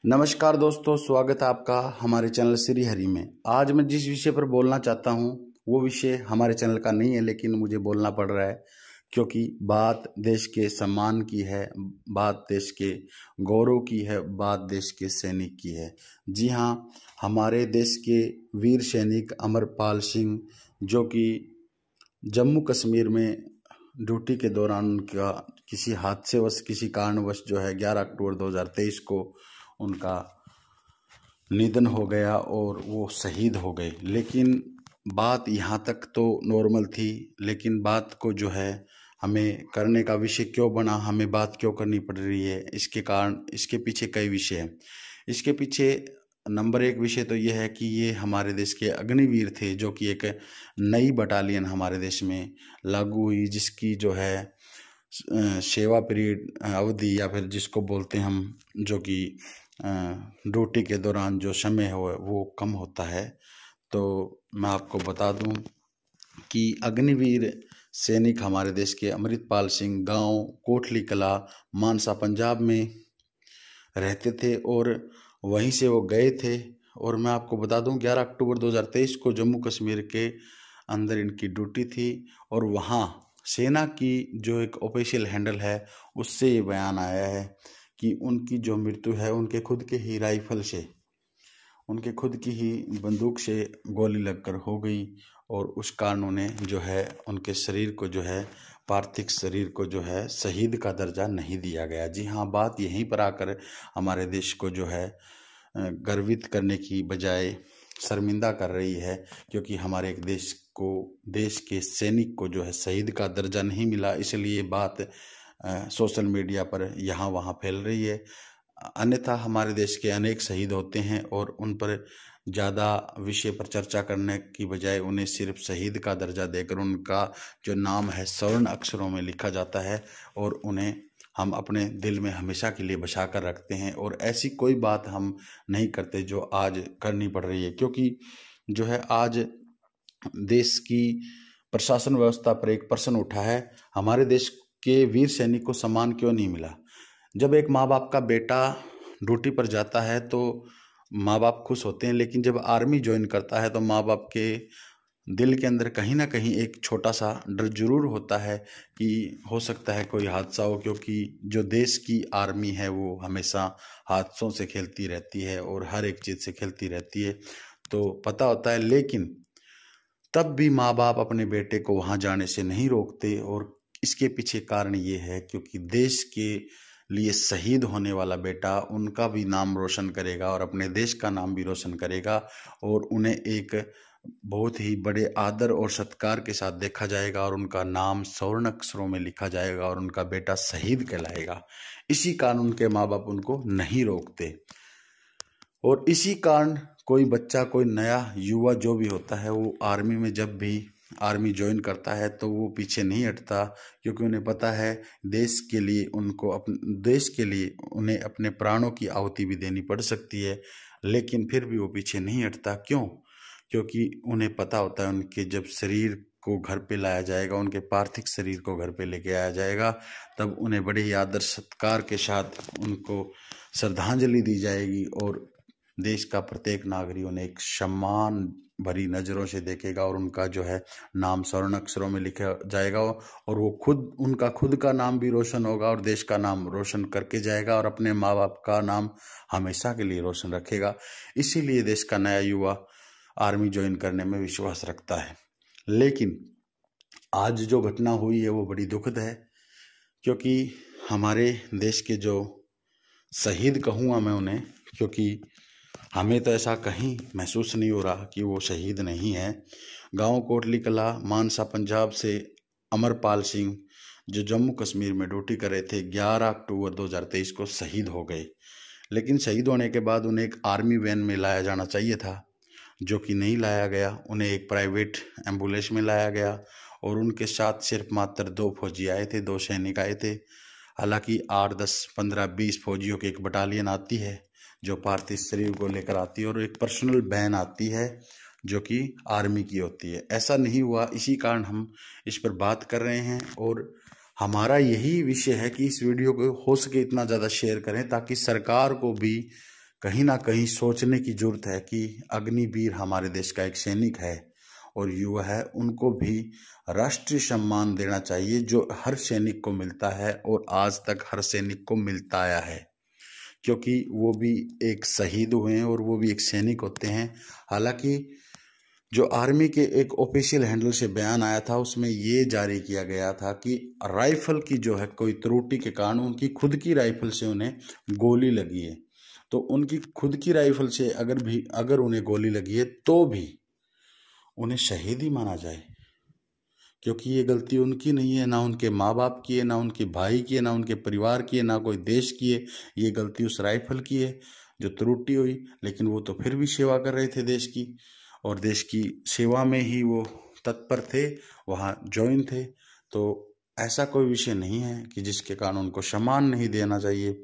नमस्कार दोस्तों, स्वागत है आपका हमारे चैनल श्री हरि में। आज मैं जिस विषय पर बोलना चाहता हूँ वो विषय हमारे चैनल का नहीं है, लेकिन मुझे बोलना पड़ रहा है क्योंकि बात देश के सम्मान की है, बात देश के गौरव की है, बात देश के सैनिक की है। जी हाँ, हमारे देश के वीर सैनिक अमरपाल सिंह, जो कि जम्मू कश्मीर में ड्यूटी के दौरान उनका किसी हादसेवश, किसी कारणवश जो है 11 अक्टूबर 2023 को उनका निधन हो गया और वो शहीद हो गए। लेकिन बात यहाँ तक तो नॉर्मल थी, लेकिन बात को जो है हमें करने का विषय क्यों बना, हमें बात क्यों करनी पड़ रही है, इसके कारण, इसके पीछे कई विषय हैं। इसके पीछे नंबर 1 विषय तो ये है कि ये हमारे देश के अग्निवीर थे, जो कि एक नई बटालियन हमारे देश में लागू हुई, जिसकी जो है सेवा पीरियड अवधि, या फिर जिसको बोलते हैं हम, जो कि ड्यूटी के दौरान जो समय हो वो कम होता है। तो मैं आपको बता दूं कि अग्निवीर सैनिक हमारे देश के अमृतपाल सिंह गांव कोटली कला, मानसा, पंजाब में रहते थे और वहीं से वो गए थे। और मैं आपको बता दूं 11 अक्टूबर 2023 को जम्मू कश्मीर के अंदर इनकी ड्यूटी थी और वहाँ सेना की जो एक ऑफिशियल हैंडल है उससे ये बयान आया है कि उनकी जो मृत्यु है उनके खुद के ही राइफल से, उनके खुद की ही बंदूक से गोली लगकर हो गई। और उस कारण उन्हें जो है उनके शरीर को जो है, पार्थिव शरीर को जो है शहीद का दर्जा नहीं दिया गया। जी हाँ, बात यहीं पर आकर हमारे देश को जो है गर्वित करने की बजाय शर्मिंदा कर रही है, क्योंकि हमारे एक देश को, देश के सैनिक को जो है शहीद का दर्जा नहीं मिला। इसलिए बात सोशल मीडिया पर यहाँ वहाँ फैल रही है। अन्यथा हमारे देश के अनेक शहीद होते हैं और उन पर ज़्यादा विषय पर चर्चा करने की बजाय उन्हें सिर्फ शहीद का दर्जा देकर उनका जो नाम है स्वर्ण अक्षरों में लिखा जाता है और उन्हें हम अपने दिल में हमेशा के लिए बसा कर रखते हैं। और ऐसी कोई बात हम नहीं करते जो आज करनी पड़ रही है, क्योंकि जो है आज देश की प्रशासन व्यवस्था पर एक प्रश्न उठा है, हमारे देश के वीर सैनिक को सम्मान क्यों नहीं मिला। जब एक माँ बाप का बेटा ड्यूटी पर जाता है तो माँ बाप खुश होते हैं, लेकिन जब आर्मी ज्वाइन करता है तो माँ बाप के दिल के अंदर कहीं ना कहीं एक छोटा सा डर जरूर होता है कि हो सकता है कोई हादसा हो, क्योंकि जो देश की आर्मी है वो हमेशा हादसों से खेलती रहती है और हर एक चीज़ से खेलती रहती है, तो पता होता है। लेकिन तब भी माँ बाप अपने बेटे को वहाँ जाने से नहीं रोकते। और इसके पीछे कारण ये है क्योंकि देश के लिए शहीद होने वाला बेटा उनका भी नाम रोशन करेगा और अपने देश का नाम भी रोशन करेगा और उन्हें एक बहुत ही बड़े आदर और सत्कार के साथ देखा जाएगा और उनका नाम स्वर्ण अक्षरों में लिखा जाएगा और उनका बेटा शहीद कहलाएगा। इसी कारण उनके माँ बाप उनको नहीं रोकते। और इसी कारण कोई बच्चा, कोई नया युवा जो भी होता है, वो आर्मी में जब भी आर्मी ज्वाइन करता है तो वो पीछे नहीं हटता, क्योंकि उन्हें पता है देश के लिए, उनको अपने देश के लिए उन्हें अपने प्राणों की आहुति भी देनी पड़ सकती है, लेकिन फिर भी वो पीछे नहीं हटता। क्यों? क्योंकि उन्हें पता होता है उनके जब शरीर को घर पे लाया जाएगा, उनके पार्थिव शरीर को घर पे लेके आया जाएगा, तब उन्हें बड़े ही आदर सत्कार के साथ उनको श्रद्धांजलि दी जाएगी और देश का प्रत्येक नागरिक उन्हें एक सम्मान भरी नज़रों से देखेगा और उनका जो है नाम स्वर्ण अक्षरों में लिखा जाएगा और वो खुद, उनका खुद का नाम भी रोशन होगा और देश का नाम रोशन करके जाएगा और अपने माँ बाप का नाम हमेशा के लिए रोशन रखेगा। इसीलिए देश का नया युवा आर्मी ज्वाइन करने में विश्वास रखता है। लेकिन आज जो घटना हुई है वो बड़ी दुखद है, क्योंकि हमारे देश के जो शहीद कहूँगा मैं उन्हें, क्योंकि हमें तो ऐसा कहीं महसूस नहीं हो रहा कि वो शहीद नहीं है। गांव कोटली कला, मानसा, पंजाब से अमरपाल सिंह, जो जम्मू कश्मीर में ड्यूटी कर रहे थे, 11 अक्टूबर 2023 को शहीद हो गए। लेकिन शहीद होने के बाद उन्हें एक आर्मी वैन में लाया जाना चाहिए था, जो कि नहीं लाया गया। उन्हें एक प्राइवेट एम्बुलेंस में लाया गया और उनके साथ सिर्फ मात्र 2 फौजी आए थे, 2 सैनिक आए थे। हालांकि 8, 10, 15, 20 फौजियों की एक बटालियन आती है जो पार्थिव शरीर को लेकर आती है और एक पर्सनल वैन आती है जो कि आर्मी की होती है। ऐसा नहीं हुआ, इसी कारण हम इस पर बात कर रहे हैं और हमारा यही विषय है कि इस वीडियो को हो सके इतना ज़्यादा शेयर करें ताकि सरकार को भी कहीं ना कहीं सोचने की जरूरत है कि अग्निवीर हमारे देश का एक सैनिक है और युवा है, उनको भी राष्ट्रीय सम्मान देना चाहिए जो हर सैनिक को मिलता है और आज तक हर सैनिक को मिलता आया है, क्योंकि वो भी एक शहीद हुए हैं और वो भी एक सैनिक होते हैं। हालांकि जो आर्मी के एक ऑफिशियल हैंडल से बयान आया था उसमें ये जारी किया गया था कि राइफल की जो है कोई त्रुटि के कारण उनकी खुद की राइफल से उन्हें गोली लगी है, तो उनकी खुद की राइफल से अगर उन्हें गोली लगी है तो भी उन्हें शहीद ही माना जाए, क्योंकि ये गलती उनकी नहीं है, ना उनके माँ बाप की है, ना उनके भाई की है, ना उनके परिवार की है, ना कोई देश की है। ये गलती उस राइफल की है जो त्रुटि हुई, लेकिन वो तो फिर भी सेवा कर रहे थे देश की, और देश की सेवा में ही वो तत्पर थे, वहाँ ज्वाइन थे। तो ऐसा कोई विषय नहीं है कि जिसके कारण उनको सम्मान नहीं देना चाहिए।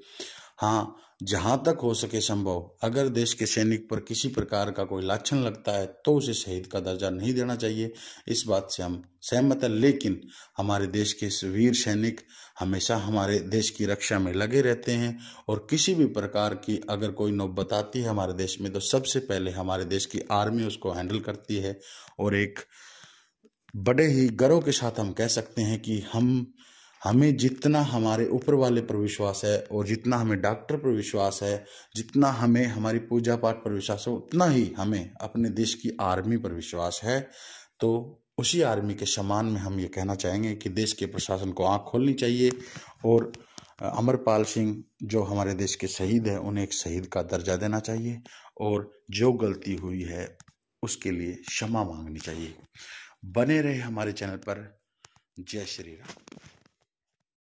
हाँ, जहाँ तक हो सके संभव, अगर देश के सैनिक पर किसी प्रकार का कोई लाछन लगता है तो उसे शहीद का दर्जा नहीं देना चाहिए, इस बात से हम सहमत हैं। लेकिन हमारे देश के वीर सैनिक हमेशा हमारे देश की रक्षा में लगे रहते हैं, और किसी भी प्रकार की अगर कोई नौबत आती है हमारे देश में तो सबसे पहले हमारे देश की आर्मी उसको हैंडल करती है। और एक बड़े ही गर्व के साथ हम कह सकते हैं कि हमें जितना हमारे ऊपर वाले पर विश्वास है और जितना हमें डॉक्टर पर विश्वास है, जितना हमें हमारी पूजा पाठ पर विश्वास है, उतना ही हमें अपने देश की आर्मी पर विश्वास है। तो उसी आर्मी के सम्मान में हम ये कहना चाहेंगे कि देश के प्रशासन को आँख खोलनी चाहिए और अमरपाल सिंह जो हमारे देश के शहीद हैं उन्हें एक शहीद का दर्जा देना चाहिए, और जो गलती हुई है उसके लिए क्षमा मांगनी चाहिए। बने रहे हमारे चैनल पर। जय श्री राम।